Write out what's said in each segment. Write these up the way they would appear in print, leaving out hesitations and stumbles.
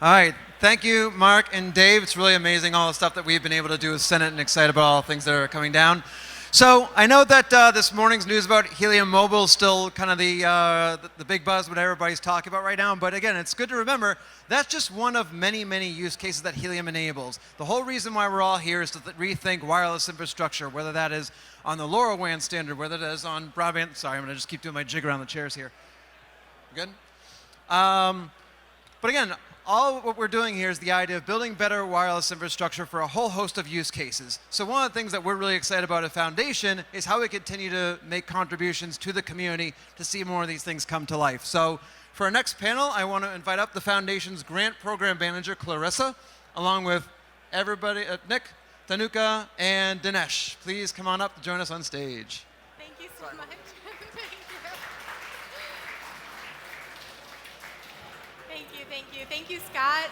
All right. Thank you, Mark and Dave. It's really amazing all the stuff that we've been able to do with Senate and excited about all the things that are coming down. So I know that this morning's news about Helium Mobile is still kind of the big buzz, what everybody's talking about right now. But again, it's good to remember that's just one of many, many use cases that Helium enables. The whole reason why we're all here is to rethink wireless infrastructure, whether that is on the LoRaWAN standard, whether that is on broadband. Sorry, I'm going to just keep doing my jig around the chairs here. Good? But again, all what we're doing here is the idea of building better wireless infrastructure for a whole host of use cases. So one of the things that we're really excited about at Foundation is how we continue to make contributions to the community to see more of these things come to life. So for our next panel, I want to invite up the Foundation's Grant Program Manager, Clarissa, along with everybody, Nick, Tanuka, and Dinesh. Please come on up to join us on stage. Thank you so much. Thank you, Scott.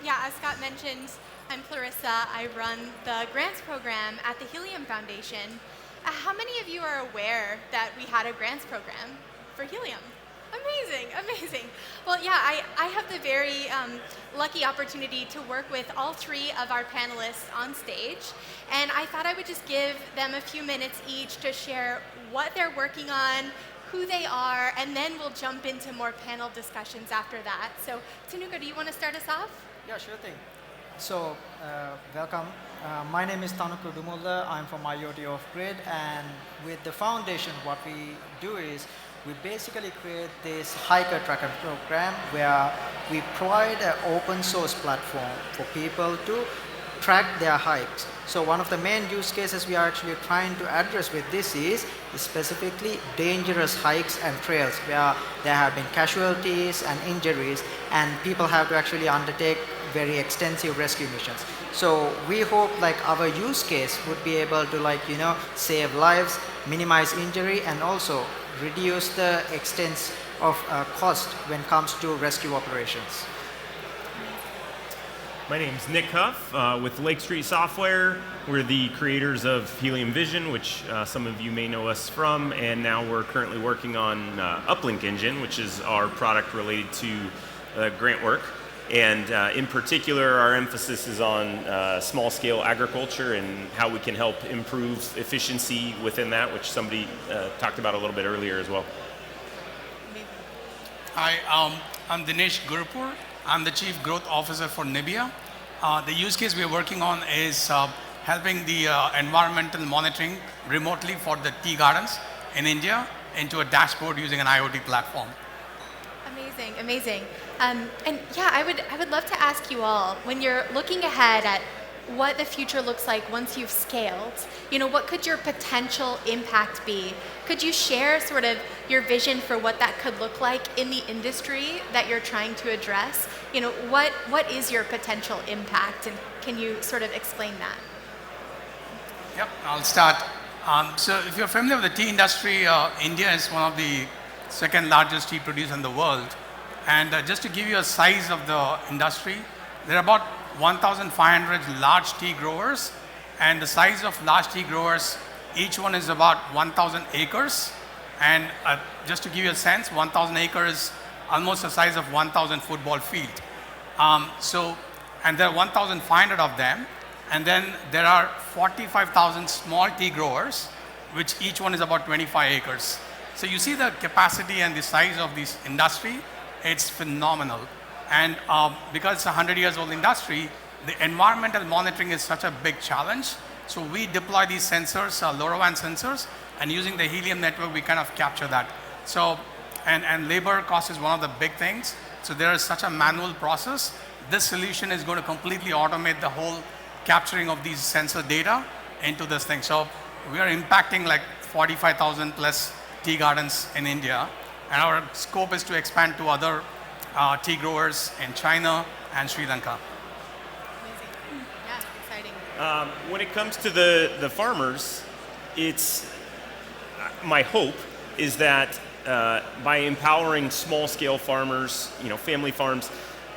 Yeah, as Scott mentioned, I'm Clarissa. I run the grants program at the Helium Foundation. How many of you are aware that we had a grants program for helium? Amazing, amazing. Well, yeah, I have the very lucky opportunity to work with all three of our panelists on stage, and I thought I would just give them a few minutes each to share what they're working on, who they are, and then we'll jump into more panel discussions after that. So, Tanuka, do you want to start us off? Yeah, sure thing. So, welcome. My name is Tanuka Dumulda. I'm from IoT Off-Grid, and with the foundation, what we do is we basically create this hiker tracker program where we provide an open source platform for people to track their hikes. So one of the main use cases we are actually trying to address with this is specifically dangerous hikes and trails where there have been casualties and injuries, and people have to actually undertake very extensive rescue missions. So we hope like our use case would be able to save lives, minimize injury, and also reduce the extent of cost when it comes to rescue operations. My name's Nick Huff with Lake Street Software. We're the creators of Helium Vision, which some of you may know us from, and now we're currently working on Uplink Engine, which is our product related to grant work. And in particular, our emphasis is on small-scale agriculture and how we can help improve efficiency within that, which somebody talked about a little bit earlier as well. Hi, I'm Dinesh Gurupur. I'm the Chief Growth Officer for Nibia. The use case we are working on is helping the environmental monitoring remotely for the tea gardens in India into a dashboard using an IoT platform. Amazing, amazing. And yeah, I would love to ask you all, when you're looking ahead at what the future looks like once you've scaled, what could your potential impact be? Could you share sort of your vision for what that could look like in the industry that you're trying to address? What is your potential impact, and can you sort of explain that? Yep, I'll start. So if you're familiar with the tea industry, India is one of the second largest tea producer in the world. And just to give you a size of the industry, there are about 1,500 large tea growers, and the size of large tea growers, each one is about 1,000 acres. And just to give you a sense, 1,000 acres is almost the size of 1,000 football field. And there are 1,500 of them, and then there are 45,000 small tea growers, which each one is about 25 acres. So you see the capacity and the size of this industry, it's phenomenal. And because it's a 100 years old industry, the environmental monitoring is such a big challenge. So we deploy these sensors, LoRaWAN sensors, and using the Helium network, we kind of capture that. So, and labor cost is one of the big things. So there is such a manual process. This solution is going to completely automate the whole capturing of these sensor data into this thing. So we are impacting like 45,000 plus tea gardens in India. And our scope is to expand to other tea growers in China and Sri Lanka. Amazing. Yeah, exciting. When it comes to the farmers, it's my hope is that by empowering small-scale farmers, family farms,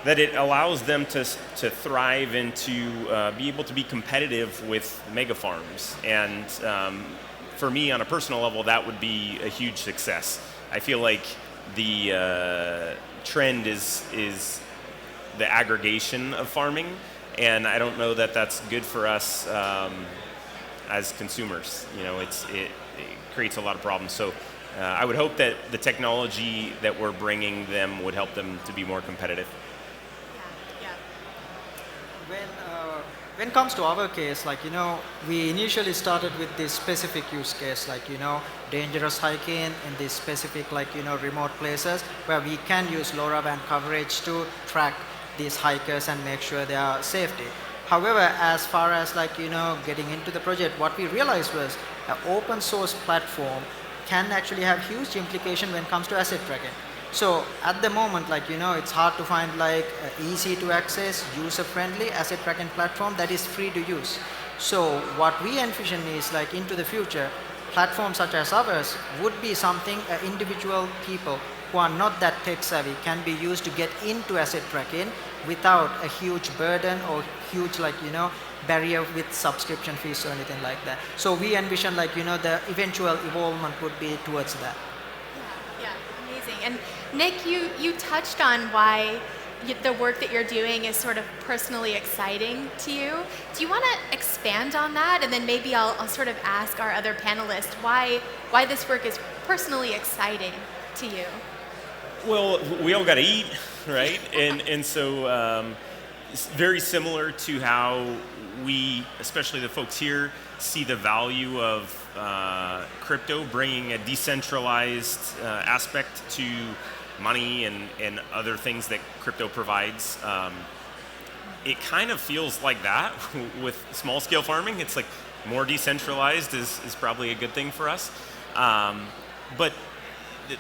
that it allows them to thrive and to be able to be competitive with mega farms. And for me, on a personal level, that would be a huge success. I feel like the trend is the aggregation of farming, and I don't know that that's good for us as consumers. You know, it creates a lot of problems. So I would hope that the technology that we're bringing them would help them to be more competitive. Yeah. When it comes to our case, like, you know, we initially started with this specific use case, like, you know, dangerous hiking in these specific, like, you know, remote places where we can use LoRaWAN coverage to track these hikers and make sure they are safety. However, as far as, like, you know, getting into the project, what we realized was an open source platform can actually have huge implication when it comes to asset tracking. So at the moment, like, you know, it's hard to find like easy to access, user friendly asset tracking platform that is free to use. So what we envision is, like, into the future, platforms such as ours would be something individual people who are not that tech savvy can be used to get into asset tracking without a huge burden or huge, like, you know, barrier with subscription fees or anything like that. So we envision, like, you know, the eventual evolvement would be towards that. Yeah, amazing. And Nick, you touched on why the work that you're doing is sort of personally exciting to you. Do you want to expand on that? And then maybe I'll sort of ask our other panelists why this work is personally exciting to you. Well, we all got to eat, right? and so it's very similar to how we, especially the folks here, see the value of crypto bringing a decentralized aspect to money and other things that crypto provides. It kind of feels like that with small scale farming. It's like more decentralized is probably a good thing for us. But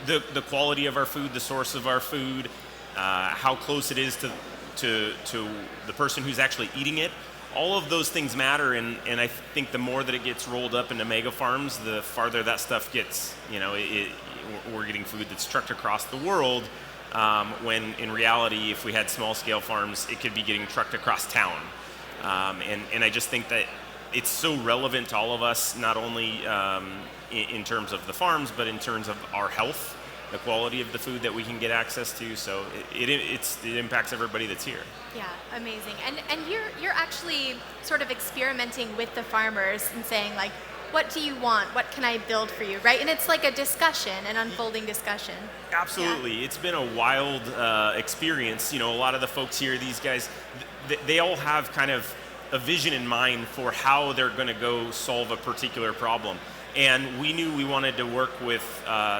the quality of our food, the source of our food, how close it is to the person who's actually eating it, all of those things matter, and I think the more that it gets rolled up into mega farms, the farther that stuff gets. You know, we're getting food that's trucked across the world, when in reality, if we had small scale farms, it could be getting trucked across town. And I just think that it's so relevant to all of us, not only in terms of the farms, but in terms of our health, the quality of the food that we can get access to. So it impacts everybody that's here. Yeah, amazing. And you're actually sort of experimenting with the farmers and saying, like, what do you want? What can I build for you, right? And it's like a discussion, an unfolding discussion. Absolutely. Yeah. It's been a wild experience. You know, a lot of the folks here, these guys, they all have kind of a vision in mind for how they're going to go solve a particular problem. And we knew we wanted to work with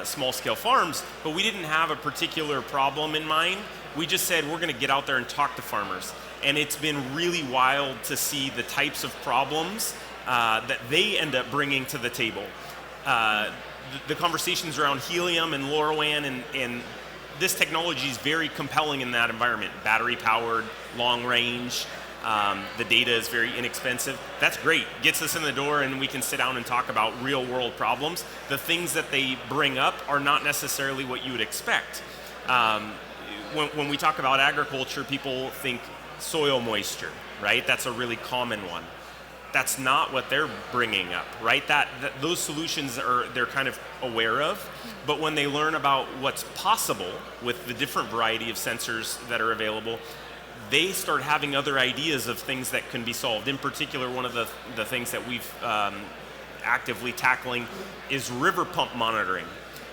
small-scale farms, but we didn't have a particular problem in mind. We just said we're going to get out there and talk to farmers. And it's been really wild to see the types of problems that they end up bringing to the table. The conversations around helium and LoRaWAN, and this technology is very compelling in that environment. Battery-powered, long-range. The data is very inexpensive. That's great. Gets us in the door and we can sit down and talk about real world problems. The things that they bring up are not necessarily what you would expect. When we talk about agriculture, people think soil moisture, right? That's a really common one. That's not what they're bringing up, right? That those solutions they're kind of aware of, but when they learn about what's possible with the different variety of sensors that are available, they start having other ideas of things that can be solved. In particular, one of the things that we've actively tackling is river pump monitoring.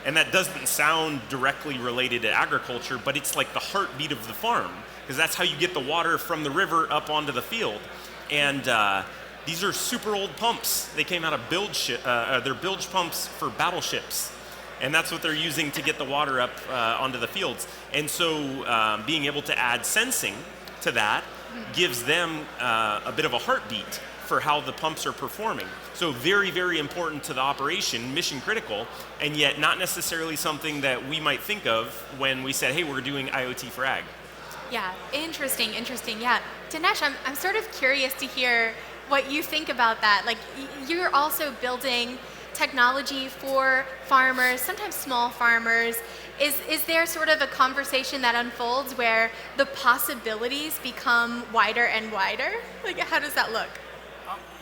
And that doesn't sound directly related to agriculture, but it's like the heartbeat of the farm, because that's how you get the water from the river up onto the field. And these are super old pumps. They came out of they're bilge pumps for battleships. And that's what they're using to get the water up onto the fields. And so being able to add sensing to that gives them a bit of a heartbeat for how the pumps are performing. So very, very important to the operation, mission critical, and yet not necessarily something that we might think of when we said, hey, we're doing IoT for ag. Yeah, interesting. Yeah, Dinesh, I'm sort of curious to hear what you think about that. Like, you're also building technology for farmers, sometimes small farmers. Is there sort of a conversation that unfolds where the possibilities become wider and wider? Like, how does that look?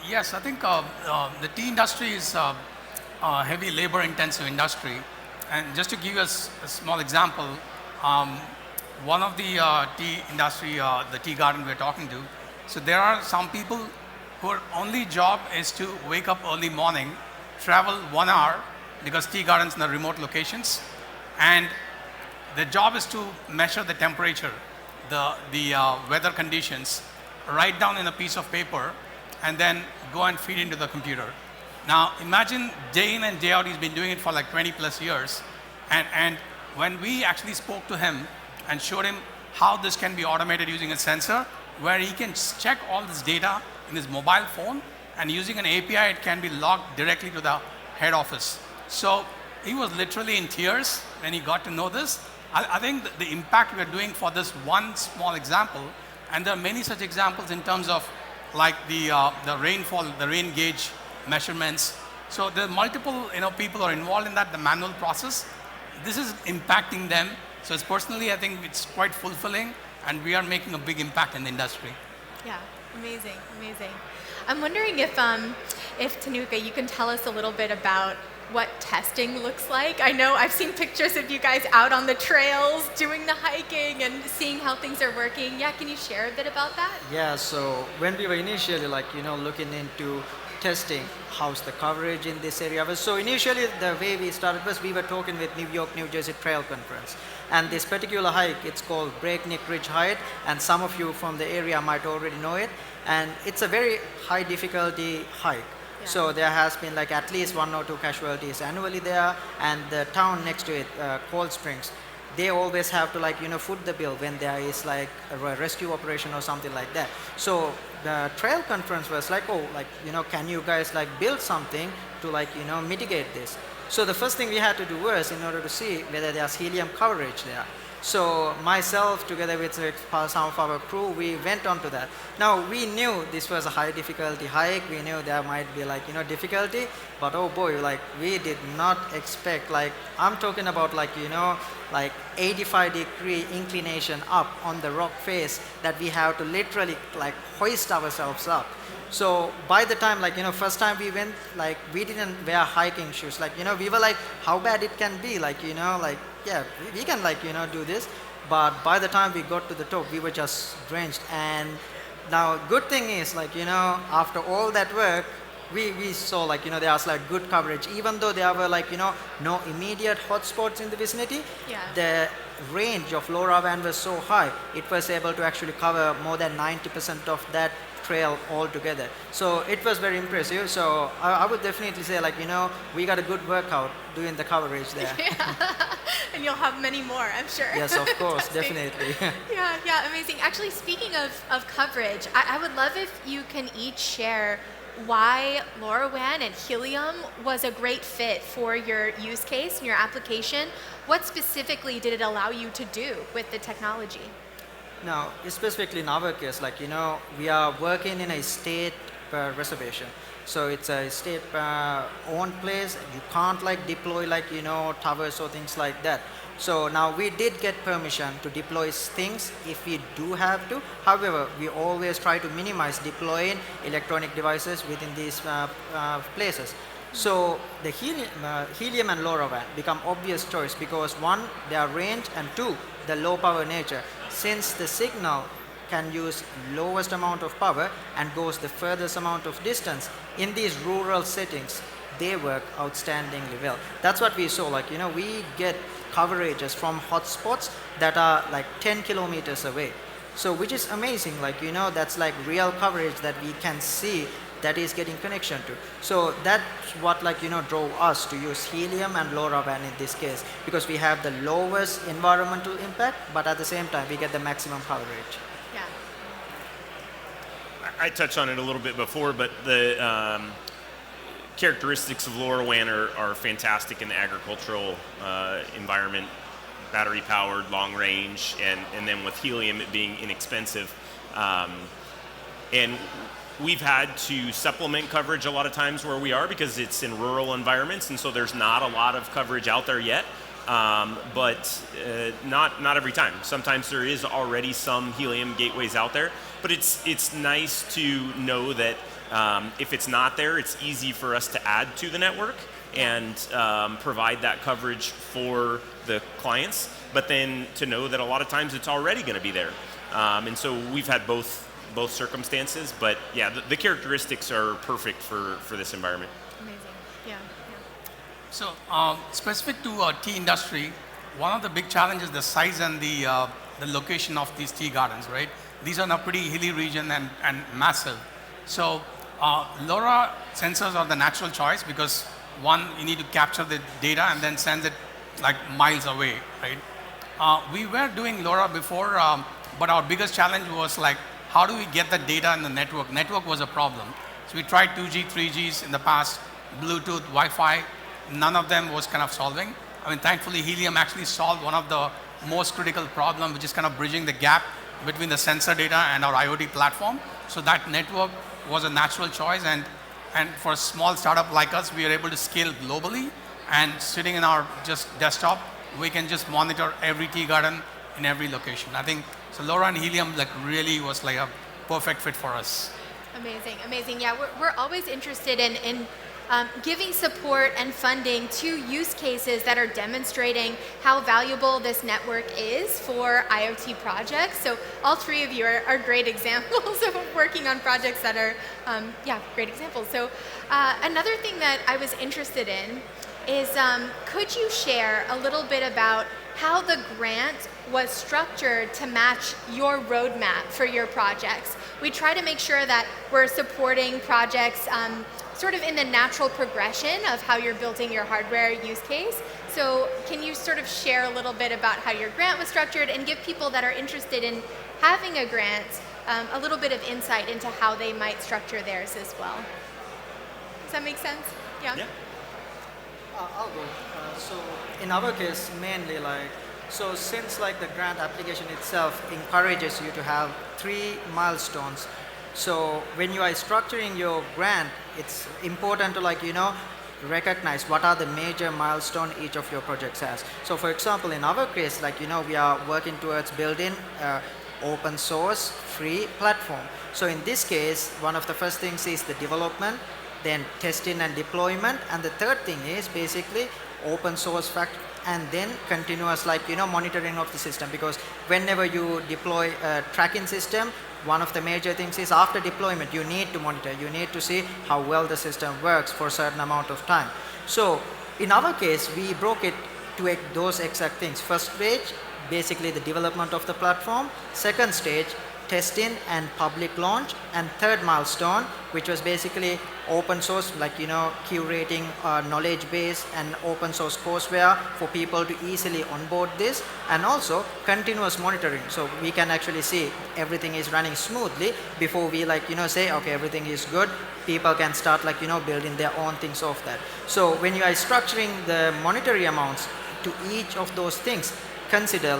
Yes, I think the tea industry is a heavy labor-intensive industry. And just to give you a small example, one of the tea industry, the tea garden we're talking to. So there are some people whose only job is to wake up early morning, travel 1 hour, because tea gardens in the remote locations, and the job is to measure the temperature, the weather conditions, write down in a piece of paper, and then go and feed into the computer. Now imagine day in and day out, he's been doing it for like 20 plus years, and when we actually spoke to him and showed him how this can be automated using a sensor, where he can check all this data in his mobile phone, and using an API, it can be logged directly to the head office. So he was literally in tears when he got to know this. I think the impact we're doing for this one small example, and there are many such examples in terms of like the rainfall, the rain gauge measurements. So there are multiple people are involved in that, the manual process. This is impacting them. So it's personally, I think it's quite fulfilling, and we are making a big impact in the industry. Yeah, amazing, amazing. I'm wondering if Tanuka, you can tell us a little bit about what testing looks like. I know I've seen pictures of you guys out on the trails doing the hiking and seeing how things are working. Yeah, can you share a bit about that? Yeah, so when we were initially looking into testing how's the coverage in this area was, so initially the way we started was we were talking with New York, New Jersey Trail Conference, and this particular hike, it's called Breakneck Ridge Hike, and some of you from the area might already know it, and it's a very high difficulty hike. Yeah. So there has been like at least 1 or 2 casualties annually there, and the town next to it, Cold Springs, they always have to foot the bill when there is like a rescue operation or something like that. So the trail conference was like, can you guys build something to mitigate this? So the first thing we had to do was, in order to see whether there's helium coverage there. So myself, together with some of our crew, we went on to that. Now we knew this was a high difficulty hike. We knew there might be difficulty, but oh boy, we did not expect, I'm talking about 85-degree inclination up on the rock face that we have to literally hoist ourselves up. So by the time, first time we went, we didn't wear hiking shoes. We were how bad it can be, yeah, we can do this. But by the time we got to the top, we were just drenched. And now good thing is, after all that work, we saw there was good coverage. Even though there were no immediate hotspots in the vicinity, Yeah. the range of LoRaWAN was so high, it was able to actually cover more than 90% of that trail altogether. So it was very impressive. So I would definitely say we got a good workout doing the coverage there. Yeah. And you'll have many more, I'm sure. Yes, of course, Testing. definitely. Yeah, amazing. Actually, speaking of coverage, I would love if you can each share why LoRaWAN and Helium was a great fit for your use case and your application. What specifically did it allow you to do with the technology? Now, specifically in our case, we are working in a state reservation. So it's a state owned place. You can't deploy towers or things like that. So now we did get permission to deploy things if we do have to. However, we always try to minimize deploying electronic devices within these places. So the Helium and LoRaWAN become obvious choice because 1, their range, and 2, the low power nature. Since the signal can use lowest amount of power and goes the furthest amount of distance, in these rural settings, they work outstandingly well. That's what we saw, we get coverages from hotspots that are 10 kilometers away. So which is amazing, that's real coverage that we can see that is getting connection to. So that's what drove us to use Helium and LoRaWAN in this case, because we have the lowest environmental impact, but at the same time we get the maximum coverage. Yeah. I touched on it a little bit before, but the characteristics of LoRaWAN are fantastic in the agricultural environment, battery powered, long range, and then with Helium it being inexpensive. And we've had to supplement coverage a lot of times where we are because it's in rural environments, and so there's not a lot of coverage out there yet. But not every time. Sometimes there is already some Helium gateways out there, but it's nice to know that if it's not there, it's easy for us to add to the network and provide that coverage for the clients. but then to know that a lot of times it's already going to be there. And so we've had both circumstances, but yeah, the characteristics are perfect for this environment. Amazing. Yeah. So specific to tea industry, one of the big challenges is the size and the location of these tea gardens, right? These are in a pretty hilly region and massive. So LoRa sensors are the natural choice because one, you need to capture the data and then send it like miles away, right? We were doing LoRa before, but our biggest challenge was like, how do we get the data in the network? Network was a problem. So we tried 2G, 3Gs in the past, Bluetooth, Wi-Fi. None of them was kind of solving. I mean, thankfully, Helium actually solved one of the most critical problems, which is kind of bridging the gap between the sensor data and our IoT platform. So that network was a natural choice. And for a small startup like us, we are able to scale globally. And sitting in our just desktop, we can just monitor every tea garden in every location. I think so. LoRa and Helium like really was like a perfect fit for us. Amazing, amazing. Yeah, we're always interested in giving support and funding to use cases that are demonstrating how valuable this network is for IoT projects. So all three of you are great examples of working on projects that are, great examples. So another thing that I was interested in is could you share a little bit about how the grant was structured to match your roadmap for your projects? We try to make sure that we're supporting projects sort of in the natural progression of how you're building your hardware use case. So can you sort of share a little bit about how your grant was structured and give people that are interested in having a grant a little bit of insight into how they might structure theirs as well? Does that make sense? Yeah. I'll go. So in our case, mainly so since the grant application itself encourages you to have 3 milestones. So when you are structuring your grant, it's important to recognize what are the major milestones each of your projects has. So for example, in our case, we are working towards building open source free platform. So in this case, one of the first things is the development, then testing and deployment, and the third thing is basically open source and then continuous monitoring of the system, because whenever you deploy a tracking system, one of the major things is after deployment you need to monitor, you need to see how well the system works for a certain amount of time. So in our case, we broke it to those exact things. First stage, basically the development of the platform. Second stage, testing and public launch. And third milestone, which was basically open source, curating knowledge base and open source courseware for people to easily onboard this, and also continuous monitoring, so we can actually see everything is running smoothly before we say okay, everything is good. People can start building their own things of that. So when you are structuring the monetary amounts to each of those things, consider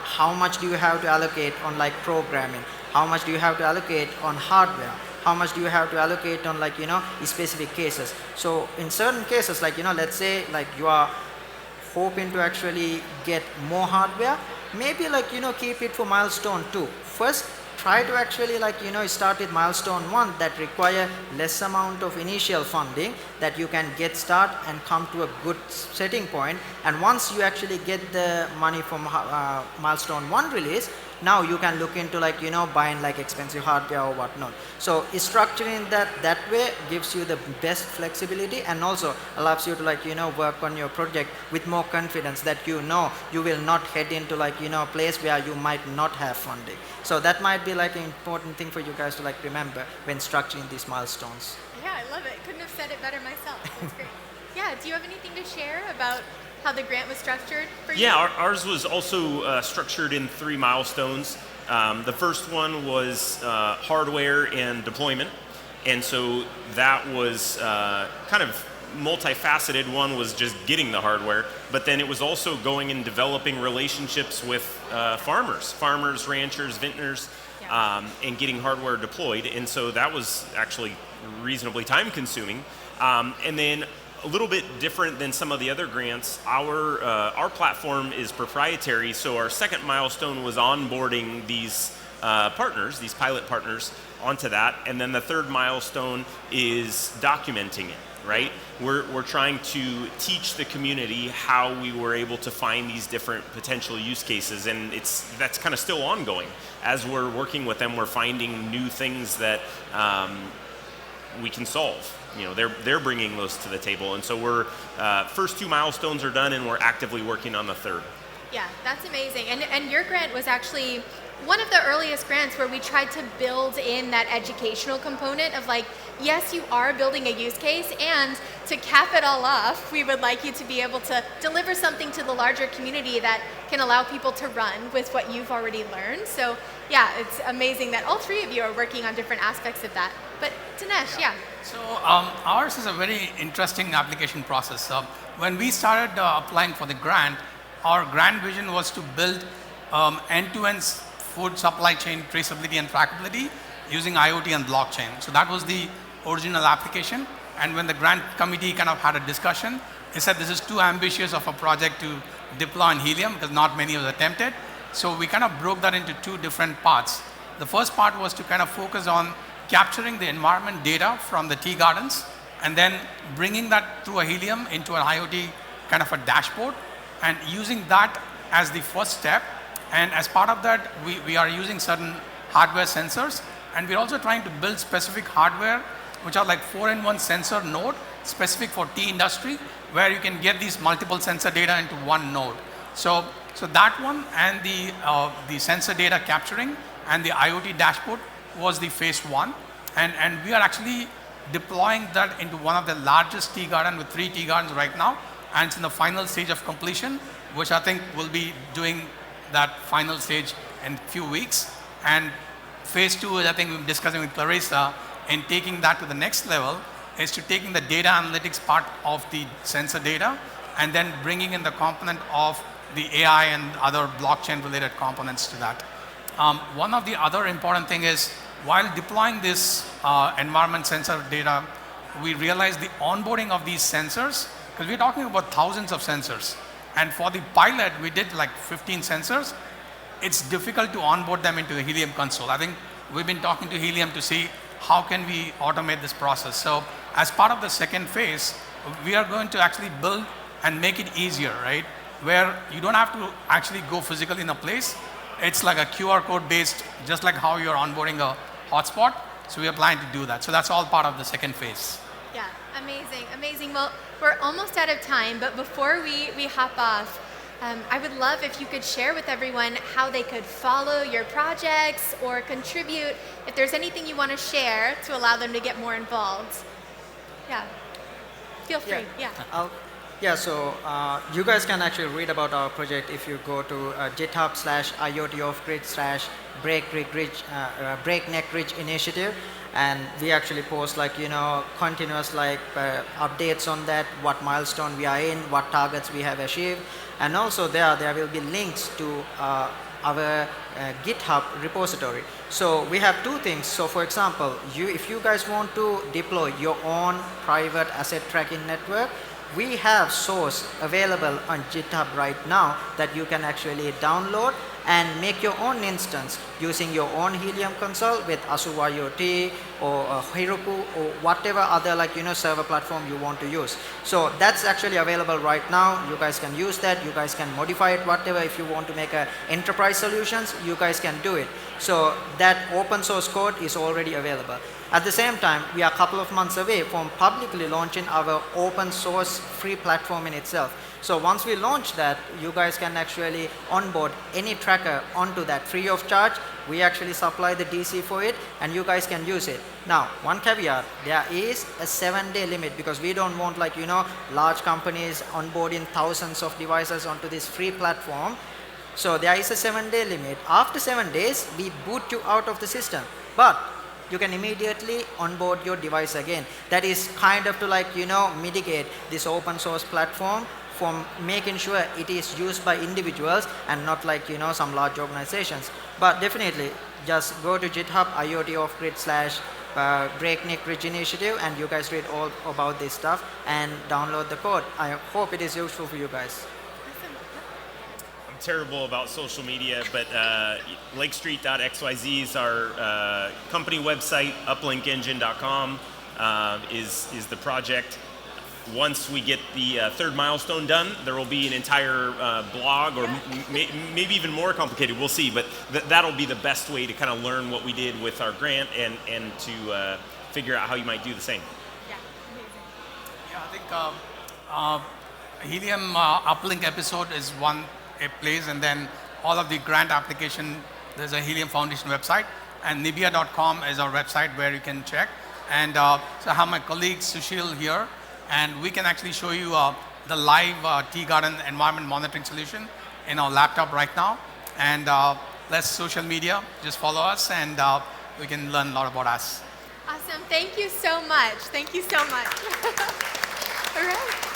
how much do you have to allocate on programming, how much do you have to allocate on hardware, how much do you have to allocate on specific cases. So in certain cases, let's say you are hoping to actually get more hardware, maybe keep it for milestone 2. First, try to actually start with milestone 1 that require less amount of initial funding, that you can get start and come to a good setting point. And once you actually get the money from milestone 1 release, now you can look into buying expensive hardware or whatnot. So structuring that way gives you the best flexibility and also allows you to work on your project with more confidence that you will not head into a place where you might not have funding. So that might be an important thing for you guys to remember when structuring these milestones. Yeah, I love it. Couldn't have said it better myself. That's great. Yeah, do you have anything to share about how the grant was structured for you? Yeah, ours was also structured in 3 milestones. The first one was hardware and deployment. And so that was kind of multifaceted. One was just getting the hardware, but then it was also going and developing relationships with farmers, ranchers, vintners, and getting hardware deployed. And so that was actually reasonably time consuming. And then a little bit different than some of the other grants, our platform is proprietary, so our second milestone was onboarding these partners, these pilot partners, onto that, and then the third milestone is documenting it, right? We're trying to teach the community how we were able to find these different potential use cases, and that's kind of still ongoing. As we're working with them, we're finding new things that we can solve. They're bringing those to the table, and so we're first 2 milestones are done, and we're actively working on the third. Yeah, that's amazing. And your grant was actually one of the earliest grants where we tried to build in that educational component of like, yes, you are building a use case, and to cap it all off, we would like you to be able to deliver something to the larger community that can allow people to run with what you've already learned. So yeah, it's amazing that all three of you are working on different aspects of that. But Dinesh, yeah. So ours is a very interesting application process. When we started applying for the grant, our grant vision was to build end-to-end food supply chain traceability and trackability using IoT and blockchain. So that was the original application. And when the grant committee kind of had a discussion, they said this is too ambitious of a project to deploy in Helium because not many have attempted. So we kind of broke that into two different parts. The first part was to kind of focus on capturing the environment data from the tea gardens and then bringing that through a Helium into an IoT kind of a dashboard and using that as the first step. And as part of that, we are using certain hardware sensors, and we're also trying to build specific hardware which are like 4-in-1 sensor node specific for tea industry, where you can get these multiple sensor data into one node. So that one and the sensor data capturing and the IoT dashboard was the phase one, and we are actually deploying that into one of the largest tea garden with 3 tea gardens right now, and it's in the final stage of completion, which I think will be doing that final stage in a few weeks. And phase 2 is, I think we're discussing with Clarissa, in taking that to the next level, is to taking the data analytics part of the sensor data and then bringing in the component of the AI and other blockchain related components to that. One of the other important thing is, while deploying this environment sensor data, we realized the onboarding of these sensors, because we're talking about thousands of sensors. And for the pilot, we did like 15 sensors. It's difficult to onboard them into the Helium console. I think we've been talking to Helium to see how can we automate this process. So as part of the second phase, we are going to actually build and make it easier, right? Where you don't have to actually go physically in a place. It's like a QR code based, just like how you're onboarding a hotspot. So we are planning to do that. So that's all part of the second phase. Yeah, amazing, amazing. Well, we're almost out of time, but before we hop off, I would love if you could share with everyone how they could follow your projects or contribute, if there's anything you want to share to allow them to get more involved. Yeah, feel free, yeah. So you guys can actually read about our project if you go to github/IoT-off-grid/breakneck ridge initiative, and we actually post continuous updates on that, what milestone we are in, what targets we have achieved, and also there will be links to our GitHub repository. So we have two things. So for example, if you guys want to deploy your own private asset tracking network, we have source available on GitHub right now that you can actually download and make your own instance using your own Helium console with Asu IoT or Heroku or whatever other server platform you want to use. So that's actually available right now. You guys can use that. You guys can modify it, whatever. If you want to make enterprise solutions, you guys can do it. So that open source code is already available. At the same time, we are a couple of months away from publicly launching our open source free platform in itself. So once we launch that, you guys can actually onboard any tracker onto that free of charge. We actually supply the DC for it, and you guys can use it. Now, one caveat, there is a 7-day limit, because we don't want large companies onboarding thousands of devices onto this free platform. So there is a 7-day limit. After 7 days, we boot you out of the system. But you can immediately onboard your device again. That is kind of to mitigate this open source platform from making sure it is used by individuals and not some large organizations. But definitely just go to GitHub IoT-off-grid/breakneck ridge initiative, and you guys read all about this stuff and download the code. I hope it is useful for you guys. I'm terrible about social media, but lakestreet.xyz is our company website. Uplinkengine.com is the project. once we get the third milestone done, there will be an entire blog, or maybe even more complicated. We'll see, but that'll be the best way to kind of learn what we did with our grant and to figure out how you might do the same. Yeah, amazing. Yeah, I think Helium Uplink episode is a place, and then all of the grant application, there's a Helium Foundation website, and nibia.com is our website where you can check. And so I have my colleague Sushil here, and we can actually show you the live tea garden environment monitoring solution in our laptop right now. And less social media, just follow us, and we can learn a lot about us. Awesome. Thank you so much. Thank you so much. All right.